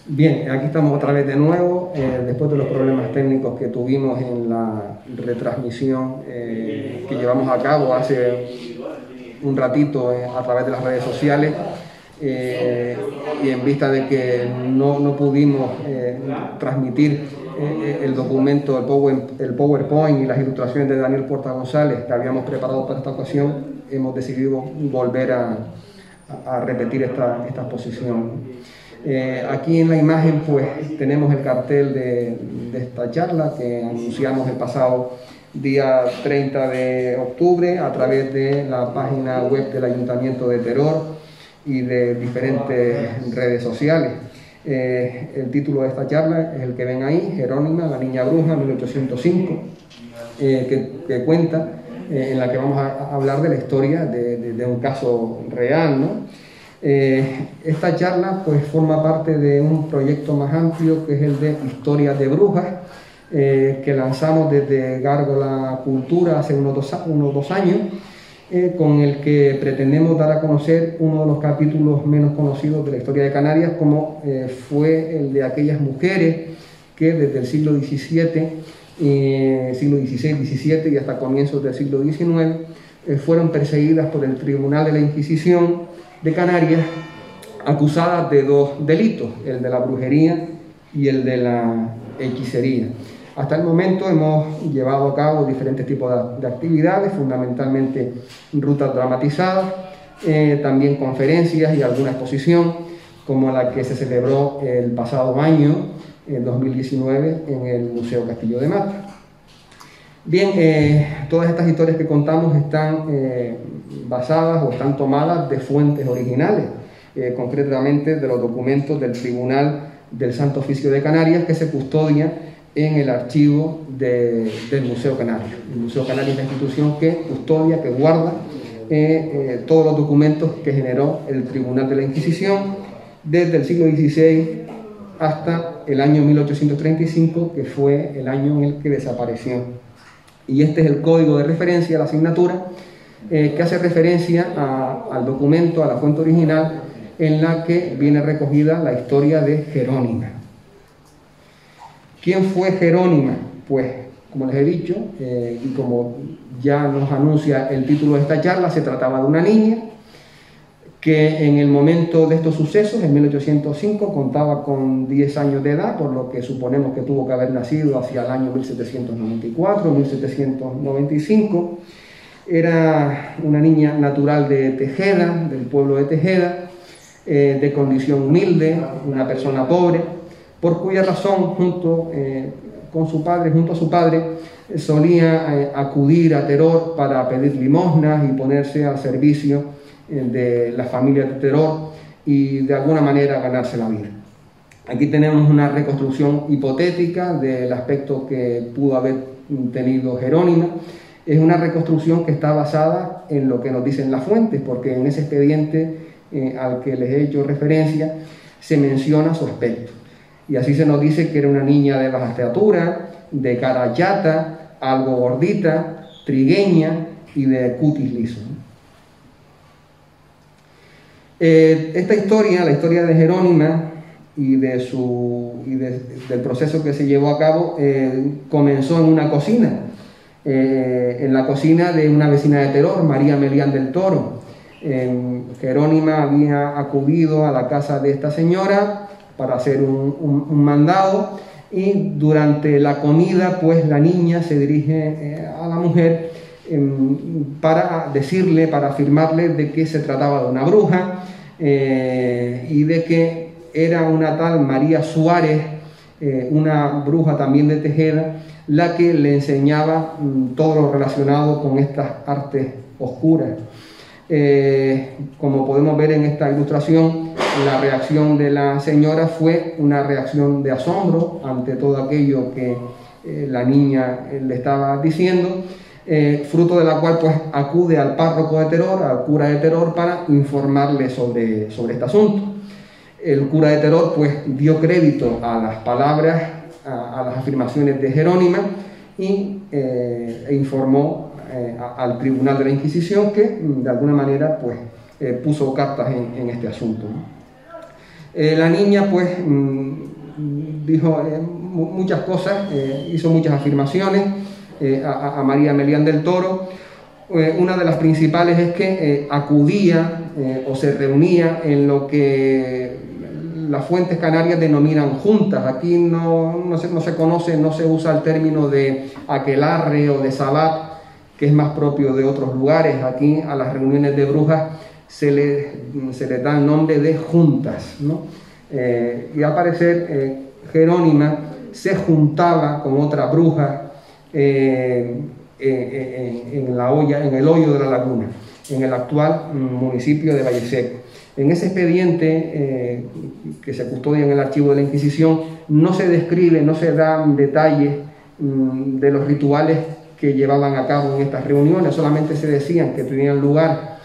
Bien, aquí estamos otra vez de nuevo, después de los problemas técnicos que tuvimos en la retransmisión que llevamos a cabo hace un ratito a través de las redes sociales, y en vista de que no pudimos transmitir el documento, el PowerPoint y las ilustraciones de Daniel Porta González que habíamos preparado para esta ocasión, hemos decidido volver a repetir esta exposición. Aquí en la imagen pues tenemos el cartel de esta charla que anunciamos el pasado día 30 de octubre a través de la página web del Ayuntamiento de Teror y de diferentes redes sociales. El título de esta charla es el que ven ahí, Jerónima, la niña bruja, 1805, que cuenta, en la que vamos a hablar de la historia de un caso real, ¿no? Esta charla pues forma parte de un proyecto más amplio que es el de Historias de Brujas, que lanzamos desde Gárgola Cultura hace unos dos años, con el que pretendemos dar a conocer uno de los capítulos menos conocidos de la historia de Canarias, como fue el de aquellas mujeres que desde el siglo XVII, siglo XVI, XVII y hasta comienzos del siglo XIX fueron perseguidas por el Tribunal de la Inquisición de Canarias, acusadas de dos delitos, el de la brujería y el de la hechicería. Hasta el momento hemos llevado a cabo diferentes tipos de actividades, fundamentalmente rutas dramatizadas, también conferencias y alguna exposición, como la que se celebró el pasado año, en 2019, en el Museo Castillo de Mata. Bien, todas estas historias que contamos están basadas o están tomadas de fuentes originales, concretamente de los documentos del Tribunal del Santo Oficio de Canarias, que se custodia en el archivo del Museo Canario. El Museo Canario es la institución que custodia, que guarda todos los documentos que generó el Tribunal de la Inquisición desde el siglo XVI hasta el año 1835, que fue el año en el que desapareció. Y este es el código de referencia a la asignatura, que hace referencia al documento, a la fuente original, en la que viene recogida la historia de Jerónima. ¿Quién fue Jerónima? Pues, como les he dicho, y como ya nos anuncia el título de esta charla, se trataba de una niña que en el momento de estos sucesos, en 1805, contaba con 10 años de edad, por lo que suponemos que tuvo que haber nacido hacia el año 1794, 1795. Era una niña natural de Tejeda, del pueblo de Tejeda, de condición humilde, una persona pobre, por cuya razón, junto a su padre, solía acudir a Teror para pedir limosnas y ponerse al servicio de las familias de Teror y de alguna manera ganarse la vida. Aquí tenemos una reconstrucción hipotética del aspecto que pudo haber tenido Jerónima. Es una reconstrucción que está basada en lo que nos dicen las fuentes, porque en ese expediente al que les he hecho referencia se menciona su aspecto. Y así se nos dice que era una niña de baja estatura, de cara chata, algo gordita, trigueña y de cutis liso. Esta historia, la historia de Jerónima y del proceso que se llevó a cabo, comenzó en una cocina, en la cocina de una vecina de Teror, María Melián del Toro. Jerónima había acudido a la casa de esta señora para hacer un mandado, y durante la comida pues la niña se dirige a la mujer para decirle, para afirmarle de que se trataba de una bruja, y de que era una tal María Suárez, una bruja también de Tejeda, la que le enseñaba todo lo relacionado con estas artes oscuras. Como podemos ver en esta ilustración, la reacción de la señora fue una reacción de asombro ante todo aquello que la niña le estaba diciendo, fruto de la cual pues acude al párroco de Teror, al cura de Teror, para informarle sobre este asunto. El cura de Teror pues dio crédito a las palabras, a las afirmaciones de Jerónima, y informó al Tribunal de la Inquisición, que de alguna manera pues puso cartas en este asunto, ¿no? La niña pues dijo muchas cosas, hizo muchas afirmaciones a María Melián del Toro. Una de las principales es que acudía o se reunía en lo que las fuentes canarias denominan juntas. Aquí no se conoce, no se usa el término de aquelarre o de sabat, que es más propio de otros lugares. Aquí a las reuniones de brujas se les da el nombre de juntas, ¿no? Y al parecer Jerónima se juntaba con otra bruja en el hoyo de la laguna, en el actual municipio de Valleseco. En ese expediente que se custodia en el archivo de la Inquisición no se describe, no se dan detalles de los rituales que llevaban a cabo en estas reuniones, solamente se decían que tenían lugar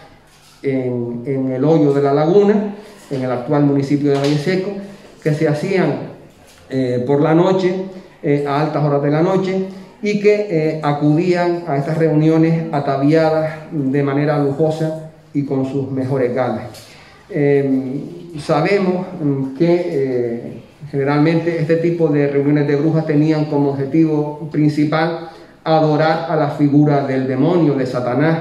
en el hoyo de la laguna, en el actual municipio de Valleseco, que se hacían por la noche, a altas horas de la noche, y que acudían a estas reuniones ataviadas de manera lujosa y con sus mejores galas. Sabemos que generalmente este tipo de reuniones de brujas tenían como objetivo principal adorar a la figura del demonio, de Satanás,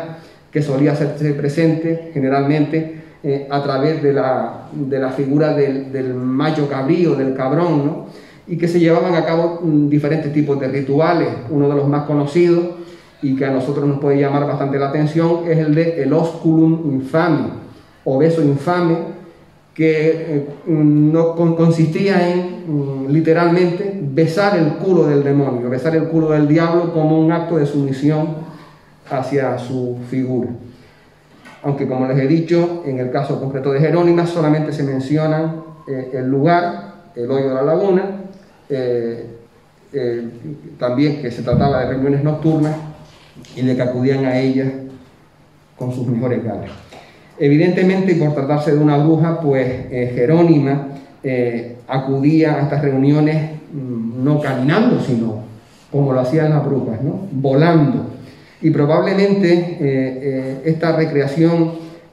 que solía hacerse presente generalmente a través de la figura del macho cabrío, del cabrón, ¿no? Y que se llevaban a cabo diferentes tipos de rituales. Uno de los más conocidos y que a nosotros nos puede llamar bastante la atención es el de el osculum infame, o beso infame, que consistía en literalmente besar el culo del demonio, besar el culo del diablo como un acto de sumisión hacia su figura. Aunque, como les he dicho, en el caso concreto de Jerónima solamente se menciona el lugar, el hoyo de la laguna, también que se trataba de reuniones nocturnas y de que acudían a ellas con sus mejores galas. Evidentemente, por tratarse de una bruja, pues Jerónima acudía a estas reuniones no caminando, sino como lo hacían las brujas, ¿no? Volando. Y probablemente esta recreación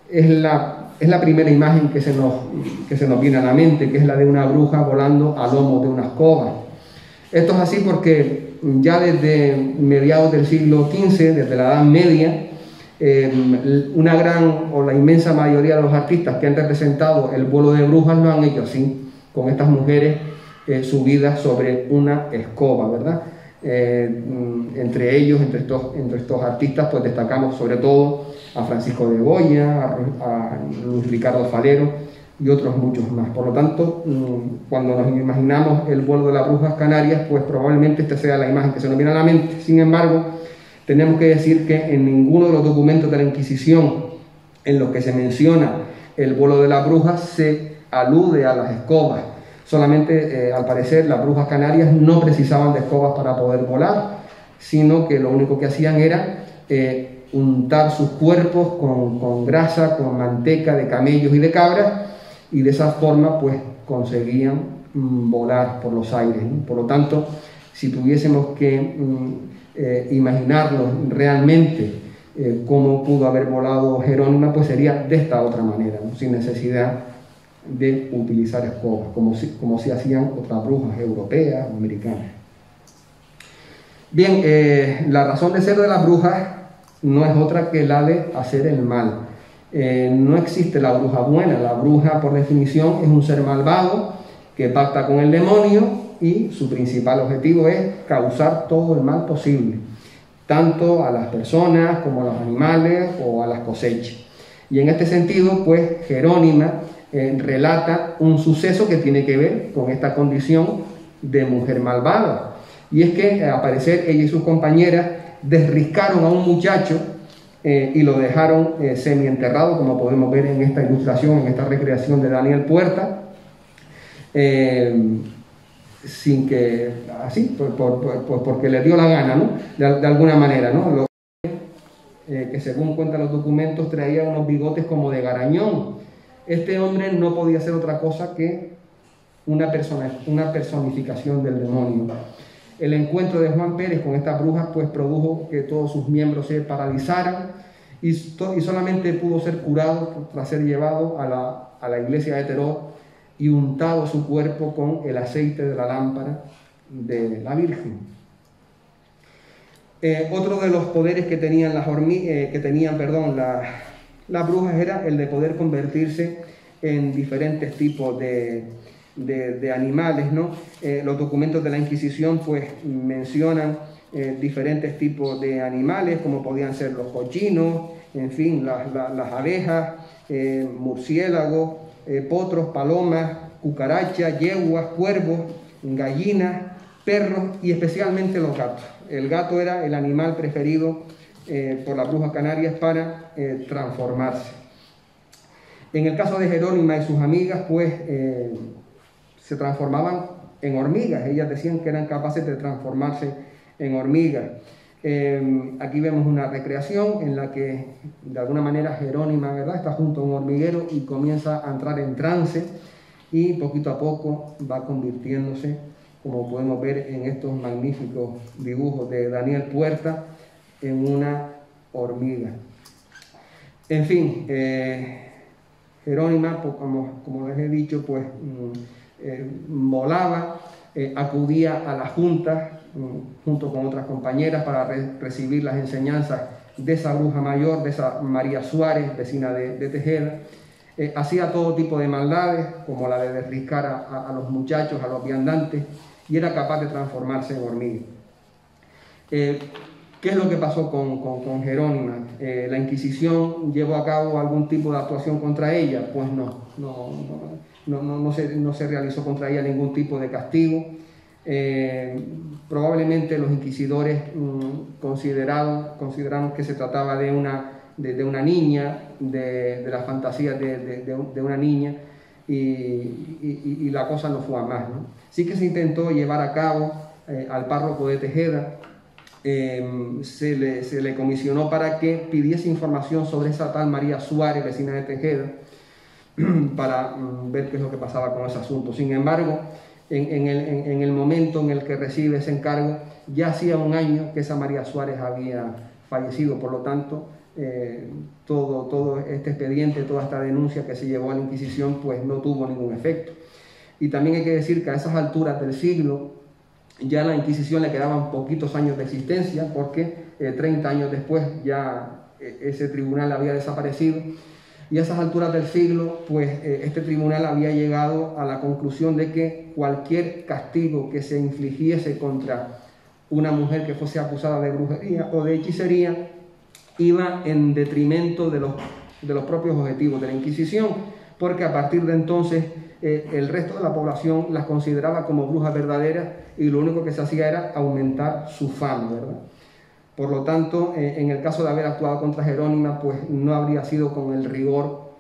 es la primera imagen que se nos viene a la mente, que es la de una bruja volando a lomos de una escoba. Esto es así porque ya desde mediados del siglo XV, desde la Edad Media, una gran o la inmensa mayoría de los artistas que han representado el vuelo de brujas lo han hecho así, con estas mujeres subidas sobre una escoba, ¿verdad? Entre ellos, entre estos artistas, pues destacamos sobre todo a Francisco de Goya, a Luis Ricardo Falero y otros muchos más. Por lo tanto, cuando nos imaginamos el vuelo de las brujas canarias, pues probablemente esta sea la imagen que se nos viene a la mente. Sin embargo, tenemos que decir que en ninguno de los documentos de la Inquisición en los que se menciona el vuelo de las brujas se alude a las escobas. Solamente, al parecer, las brujas canarias no precisaban de escobas para poder volar, sino que lo único que hacían era untar sus cuerpos con grasa, con manteca de camellos y de cabras, y de esa forma pues conseguían volar por los aires, ¿no? Por lo tanto, si tuviésemos que imaginarnos realmente cómo pudo haber volado Jerónima, pues sería de esta otra manera, ¿no? Sin necesidad de utilizar escobas, como si hacían otras brujas europeas o americanas. Bien, la razón de ser de las brujas no es otra que la de hacer el mal. No existe la bruja buena. La bruja, por definición, es un ser malvado que pacta con el demonio y su principal objetivo es causar todo el mal posible, tanto a las personas como a los animales o a las cosechas. Y en este sentido, pues Jerónima relata un suceso que tiene que ver con esta condición de mujer malvada. Y es que, al parecer, ella y sus compañeras desriscaron a un muchacho y lo dejaron semienterrado, como podemos ver en esta ilustración, en esta recreación de Daniel Puerta, sin que, así, porque le dio la gana, ¿no? De alguna manera, ¿no? Que según cuentan los documentos traía unos bigotes como de garañón. Este hombre no podía ser otra cosa que una personificación del demonio. El encuentro de Juan Pérez con estas brujas pues produjo que todos sus miembros se paralizaran y solamente pudo ser curado tras ser llevado a la iglesia de Teror y untado su cuerpo con el aceite de la lámpara de la Virgen. Otro de los poderes que tenían las brujas era el de poder convertirse en diferentes tipos de animales, ¿no? Los documentos de la Inquisición pues mencionan diferentes tipos de animales, como podían ser los cochinos, en fin, las abejas, murciélagos, potros, palomas, cucarachas, yeguas, cuervos, gallinas, perros y especialmente los gatos. El gato era el animal preferido por las brujas canarias para transformarse. En el caso de Jerónima y sus amigas, pues se transformaban en hormigas. Ellas decían que eran capaces de transformarse en hormigas. Aquí vemos una recreación en la que de alguna manera Jerónima, ¿verdad?, está junto a un hormiguero y comienza a entrar en trance y poquito a poco va convirtiéndose, como podemos ver en estos magníficos dibujos de Daniel Puerta, en una hormiga. En fin, Jerónima, pues, como les he dicho, pues volaba, acudía a las juntas junto con otras compañeras para recibir las enseñanzas de esa bruja mayor, de esa María Suárez, vecina de Tejeda. Hacía todo tipo de maldades, como la de desriscar a los muchachos, a los viandantes, y era capaz de transformarse en hormiga. ¿Qué es lo que pasó con Jerónima? ¿La Inquisición llevó a cabo algún tipo de actuación contra ella? Pues no se realizó contra ella ningún tipo de castigo. Probablemente los inquisidores consideraron que se trataba de una niña, de las fantasías de una niña, y la cosa no fue a más, ¿no? Sí que se intentó llevar a cabo al párroco de Tejeda, se le comisionó para que pidiese información sobre esa tal María Suárez, vecina de Tejeda, para ver qué es lo que pasaba con ese asunto. Sin embargo, en el momento en el que recibe ese encargo, ya hacía un año que esa María Suárez había fallecido. Por lo tanto, todo este expediente, toda esta denuncia que se llevó a la Inquisición, pues no tuvo ningún efecto. Y también hay que decir que a esas alturas del siglo ya a la Inquisición le quedaban poquitos años de existencia, porque 30 años después ya ese tribunal había desaparecido. Y a esas alturas del siglo, pues este tribunal había llegado a la conclusión de que cualquier castigo que se infligiese contra una mujer que fuese acusada de brujería o de hechicería iba en detrimento de los propios objetivos de la Inquisición, porque a partir de entonces el resto de la población las consideraba como brujas verdaderas y lo único que se hacía era aumentar su fama, ¿verdad? Por lo tanto, en el caso de haber actuado contra Jerónima, pues no habría sido con el rigor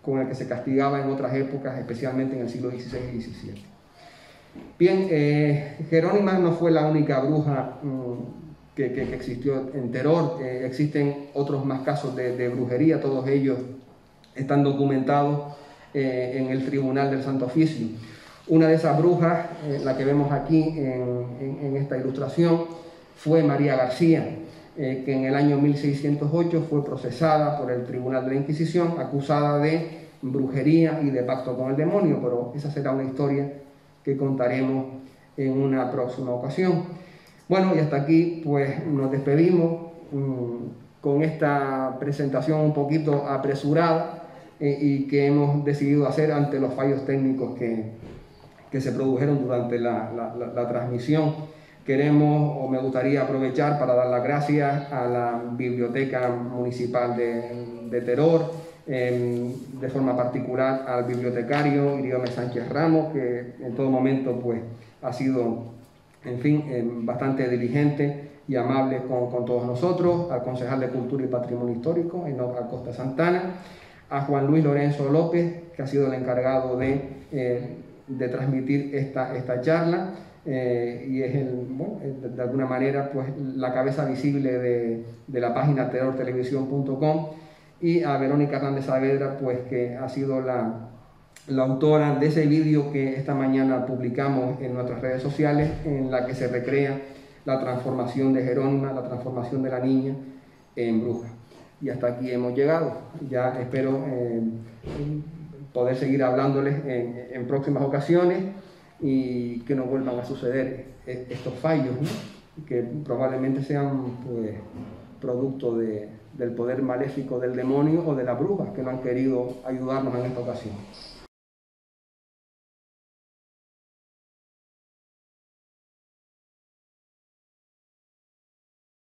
con el que se castigaba en otras épocas, especialmente en el siglo XVI y XVII. Bien, Jerónima no fue la única bruja que existió en Teror. Existen otros más casos de brujería, todos ellos están documentados en el Tribunal del Santo Oficio. Una de esas brujas, la que vemos aquí en esta ilustración, fue María García, que en el año 1608 fue procesada por el Tribunal de la Inquisición, acusada de brujería y de pacto con el demonio, pero esa será una historia que contaremos en una próxima ocasión. Bueno, y hasta aquí pues nos despedimos con esta presentación un poquito apresurada y que hemos decidido hacer ante los fallos técnicos que se produjeron durante la transmisión. Me gustaría aprovechar para dar las gracias a la Biblioteca Municipal de Teror, de forma particular al bibliotecario Iriome Sánchez Ramos, que en todo momento pues, ha sido, en fin, bastante diligente y amable con todos nosotros, al concejal de Cultura y Patrimonio Histórico, Enoc Acosta Santana, a Juan Luis Lorenzo López, que ha sido el encargado de transmitir esta charla, y es de alguna manera pues, la cabeza visible de la página terrortelevisión.com, y a Verónica Hernández Saavedra, pues, que ha sido la autora de ese vídeo que esta mañana publicamos en nuestras redes sociales, en la que se recrea la transformación de Jerónima, la transformación de la niña en bruja. Y hasta aquí hemos llegado. Ya espero poder seguir hablándoles en próximas ocasiones y que no vuelvan a suceder estos fallos, ¿no? Que probablemente sean pues, producto del poder maléfico del demonio o de las brujas que no han querido ayudarnos en esta ocasión.